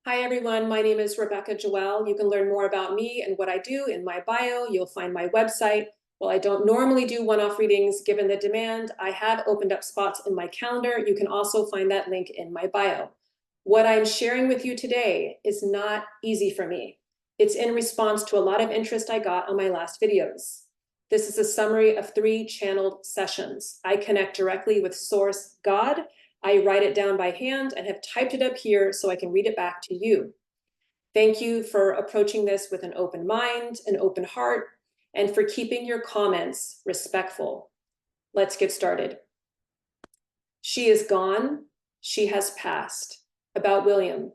Hi, everyone. My name is Rebecca Joelle. You can learn more about me and what I do in my bio. You'll find my website. While I don't normally do one-off readings, given the demand, I have opened up spots in my calendar. You can also find that link in my bio. What I'm sharing with you today is not easy for me. It's in response to a lot of interest I got on my last videos. This is a summary of 3 channeled sessions. I connect directly with Source God. I write it down by hand and have typed it up here so I can read it back to you. Thank you for approaching this with an open mind, an open heart, and for keeping your comments respectful. Let's get started. She is gone. She has passed. About William.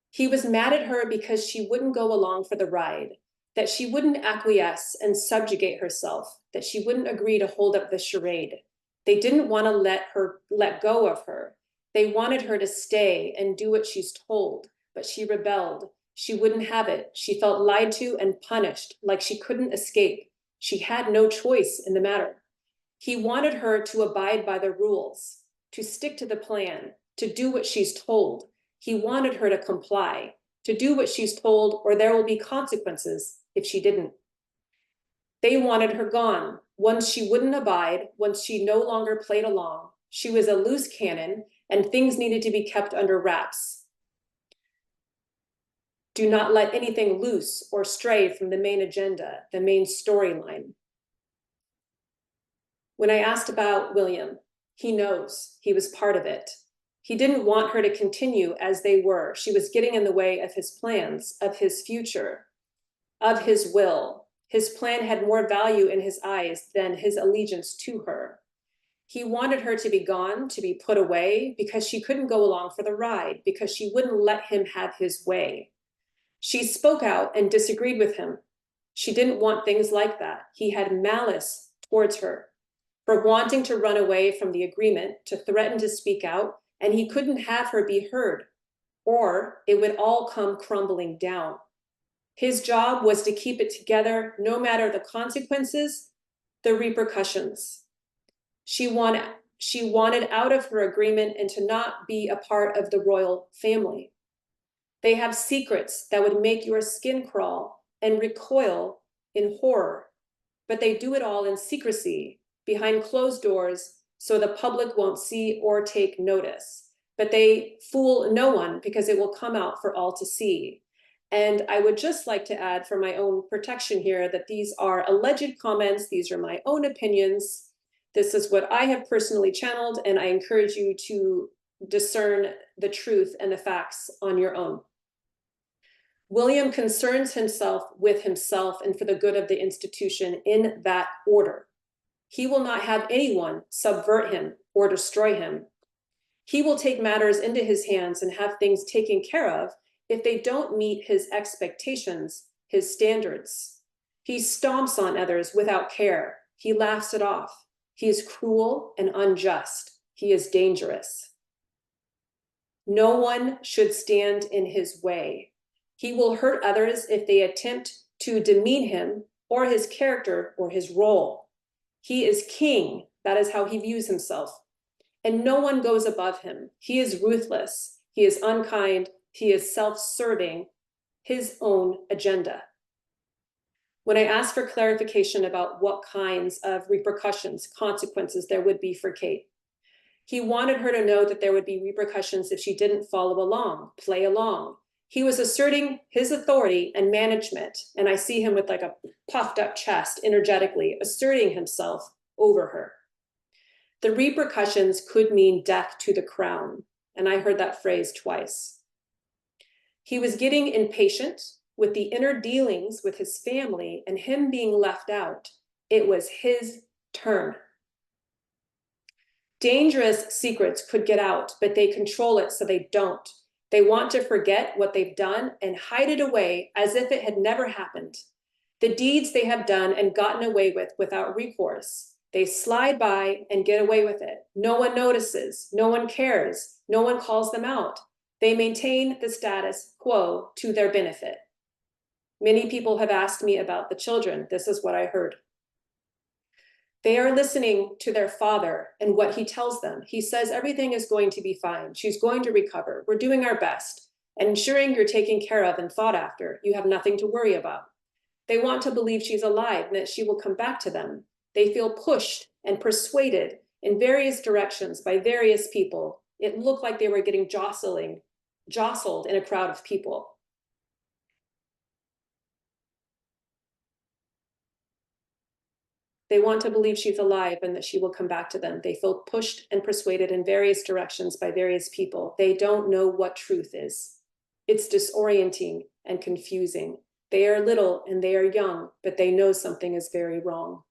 He was mad at her because she wouldn't go along for the ride, that she wouldn't acquiesce and subjugate herself, that she wouldn't agree to hold up the charade. They didn't want to let go of her. They wanted her to stay and do what she's told, but she rebelled. She wouldn't have it. She felt lied to and punished, like she couldn't escape. She had no choice in the matter. He wanted her to abide by the rules, to stick to the plan, to do what she's told. He wanted her to comply, to do what she's told, or there will be consequences if she didn't. They wanted her gone. Once she wouldn't abide, once she no longer played along, she was a loose cannon and things needed to be kept under wraps. Do not let anything loose or stray from the main agenda, the main storyline. When I asked about William, he knows he was part of it. He didn't want her to continue as they were. She was getting in the way of his plans, of his future, of his will. His plan had more value in his eyes than his allegiance to her. He wanted her to be gone, to be put away, because she couldn't go along for the ride, because she wouldn't let him have his way. She spoke out and disagreed with him. She didn't want things like that. He had malice towards her for wanting to run away from the agreement, to threaten to speak out, and he couldn't have her be heard, or it would all come crumbling down. His job was to keep it together, no matter the consequences, the repercussions. She wanted out of her agreement and to not be a part of the royal family. They have secrets that would make your skin crawl and recoil in horror, but they do it all in secrecy, behind closed doors, so the public won't see or take notice. But they fool no one because it will come out for all to see. And I would just like to add, for my own protection here, that these are alleged comments. These are my own opinions. This is what I have personally channeled, and I encourage you to discern the truth and the facts on your own. William concerns himself with himself and for the good of the institution in that order. He will not have anyone subvert him or destroy him. He will take matters into his hands and have things taken care of if they don't meet his expectations, his standards. He stomps on others without care. He laughs it off. He is cruel and unjust. He is dangerous. No one should stand in his way. He will hurt others if they attempt to demean him or his character or his role. He is king. That is how he views himself. And no one goes above him. He is ruthless. He is unkind. He is self-serving, his own agenda. When I asked for clarification about what kinds of repercussions, consequences there would be for Kate, he wanted her to know that there would be repercussions if she didn't follow along, play along. He was asserting his authority and management, and I see him with like a puffed up chest, energetically asserting himself over her. The repercussions could mean death to the crown, and I heard that phrase twice. He was getting impatient with the inner dealings with his family and him being left out. It was his turn. Dangerous secrets could get out, but they control it so they don't. They want to forget what they've done and hide it away as if it had never happened. The deeds they have done and gotten away with without recourse. They slide by and get away with it. No one notices. No one cares. No one calls them out. They maintain the status quo to their benefit. Many people have asked me about the children. This is what I heard. They are listening to their father and what he tells them. He says everything is going to be fine. She's going to recover. We're doing our best. and ensuring you're taken care of and thought after. You have nothing to worry about. They want to believe she's alive and that she will come back to them. They feel pushed and persuaded in various directions by various people. It looked like they were getting jostled in a crowd of people. They want to believe she's alive and that she will come back to them. They feel pushed and persuaded in various directions by various people. They don't know what truth is. It's disorienting and confusing. They are little and they are young, but they know something is very wrong.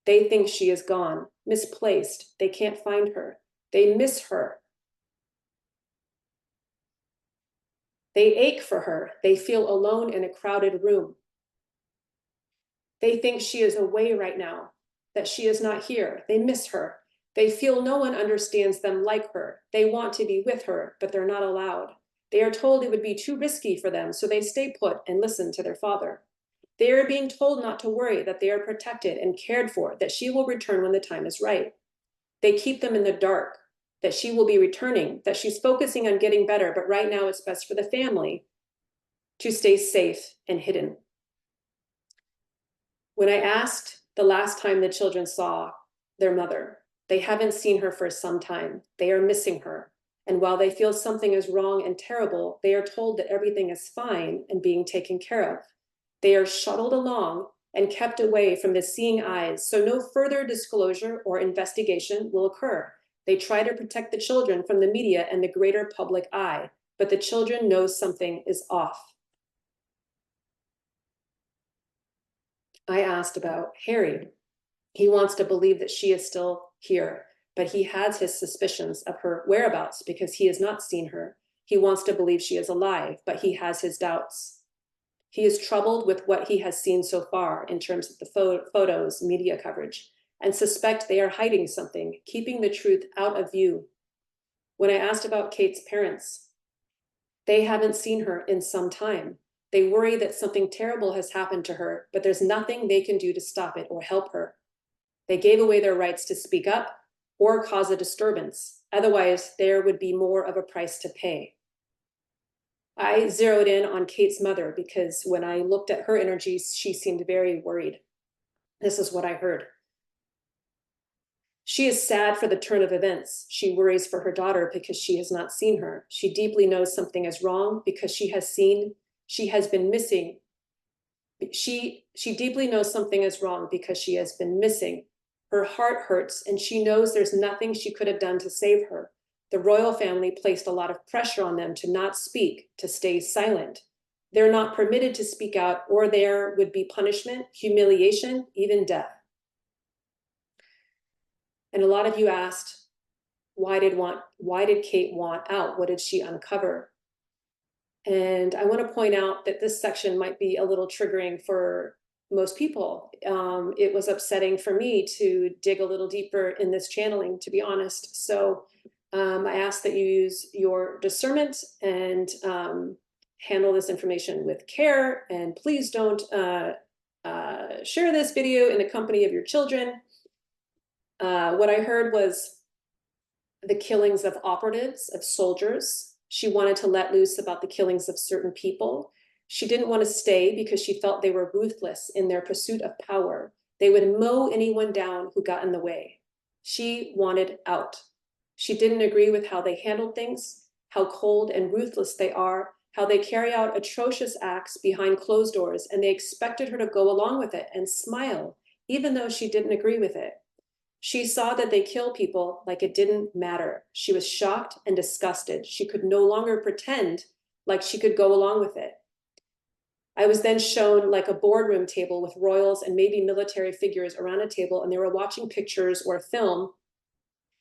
They think she is gone, misplaced. They can't find her. They miss her. They ache for her. They feel alone in a crowded room. They think she is away right now, that she is not here. They miss her. They feel no one understands them like her. They want to be with her, but they're not allowed. They are told it would be too risky for them, so they stay put and listen to their father. They are being told not to worry, that they are protected and cared for, that she will return when the time is right. They keep them in the dark, that she will be returning, that she's focusing on getting better, but right now it's best for the family to stay safe and hidden. When I asked the last time the children saw their mother, they haven't seen her for some time. They are missing her. And while they feel something is wrong and terrible, they are told that everything is fine and being taken care of. They are shuttled along and kept away from the seeing eyes, so no further disclosure or investigation will occur. They try to protect the children from the media and the greater public eye, but the children know something is off. I asked about Harry. He wants to believe that she is still here, but he has his suspicions of her whereabouts because he has not seen her. He wants to believe she is alive, but he has his doubts. He is troubled with what he has seen so far in terms of the photos, media coverage, and suspect they are hiding something, keeping the truth out of view. When I asked about Kate's parents, they haven't seen her in some time. They worry that something terrible has happened to her, but there's nothing they can do to stop it or help her. They gave away their rights to speak up or cause a disturbance. Otherwise, there would be more of a price to pay. I zeroed in on Kate's mother because when I looked at her energies, she seemed very worried. This is what I heard. She is sad for the turn of events. She worries for her daughter because she has not seen her. She deeply knows something is wrong because she has been missing. She deeply knows something is wrong because she has been missing. Her heart hurts and she knows there's nothing she could have done to save her. The royal family placed a lot of pressure on them to not speak, to stay silent. They're not permitted to speak out, or there would be punishment, humiliation, even death. And a lot of you asked, why did Kate want out? What did she uncover? And I want to point out that this section might be a little triggering for most people. It was upsetting for me to dig a little deeper in this channeling, to be honest. So I ask that you use your discernment and handle this information with care. And please don't share this video in the company of your children. What I heard was the killings of operatives, of soldiers. She wanted to let loose about the killings of certain people. She didn't want to stay because she felt they were ruthless in their pursuit of power. They would mow anyone down who got in the way. She wanted out. She didn't agree with how they handled things, how cold and ruthless they are, how they carry out atrocious acts behind closed doors, and they expected her to go along with it and smile, even though she didn't agree with it. She saw that they kill people like it didn't matter. She was shocked and disgusted. She could no longer pretend like she could go along with it. I was then shown like a boardroom table with royals and maybe military figures around a table, and they were watching pictures or film.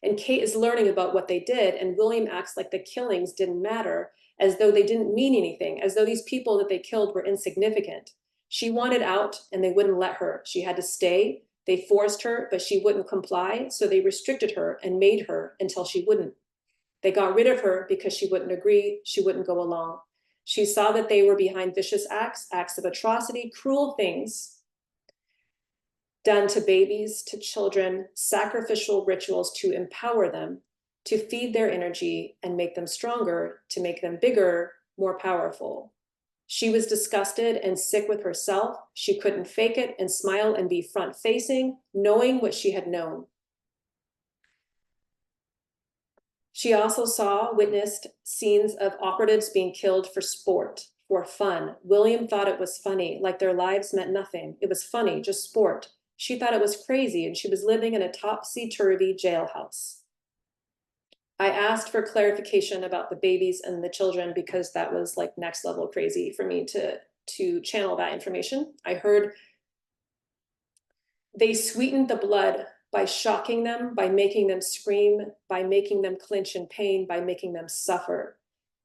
And Kate is learning about what they did, and William acts like the killings didn't matter, as though they didn't mean anything, as though these people that they killed were insignificant. She wanted out, and they wouldn't let her. She had to stay. They forced her, but she wouldn't comply, so they restricted her and made her until she wouldn't. They got rid of her because she wouldn't agree, she wouldn't go along. She saw that they were behind vicious acts, acts of atrocity, cruel things done to babies, to children, sacrificial rituals to empower them, to feed their energy and make them stronger, to make them bigger, more powerful. She was disgusted and sick with herself. She couldn't fake it and smile and be front-facing, knowing what she had known. She also witnessed scenes of operatives being killed for sport, for fun. William thought it was funny, like their lives meant nothing. It was funny, just sport. She thought it was crazy, and she was living in a topsy-turvy jailhouse. I asked for clarification about the babies and the children because that was like next level crazy for me to channel that information. I heard they sweetened the blood by shocking them, by making them scream, by making them clinch in pain, by making them suffer.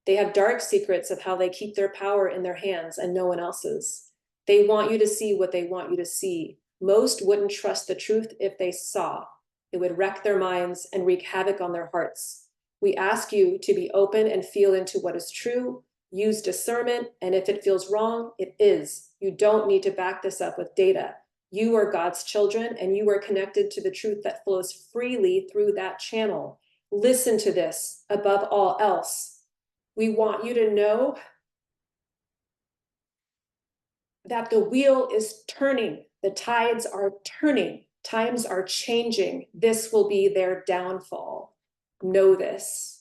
They have dark secrets of how they keep their power in their hands and no one else's. They want you to see what they want you to see. Most wouldn't trust the truth if they saw. It would wreck their minds and wreak havoc on their hearts. We ask you to be open and feel into what is true, use discernment, and if it feels wrong, it is. You don't need to back this up with data. You are God's children, and you are connected to the truth that flows freely through that channel. Listen to this above all else. We want you to know that the wheel is turning. The tides are turning. Times are changing. This will be their downfall. Know this.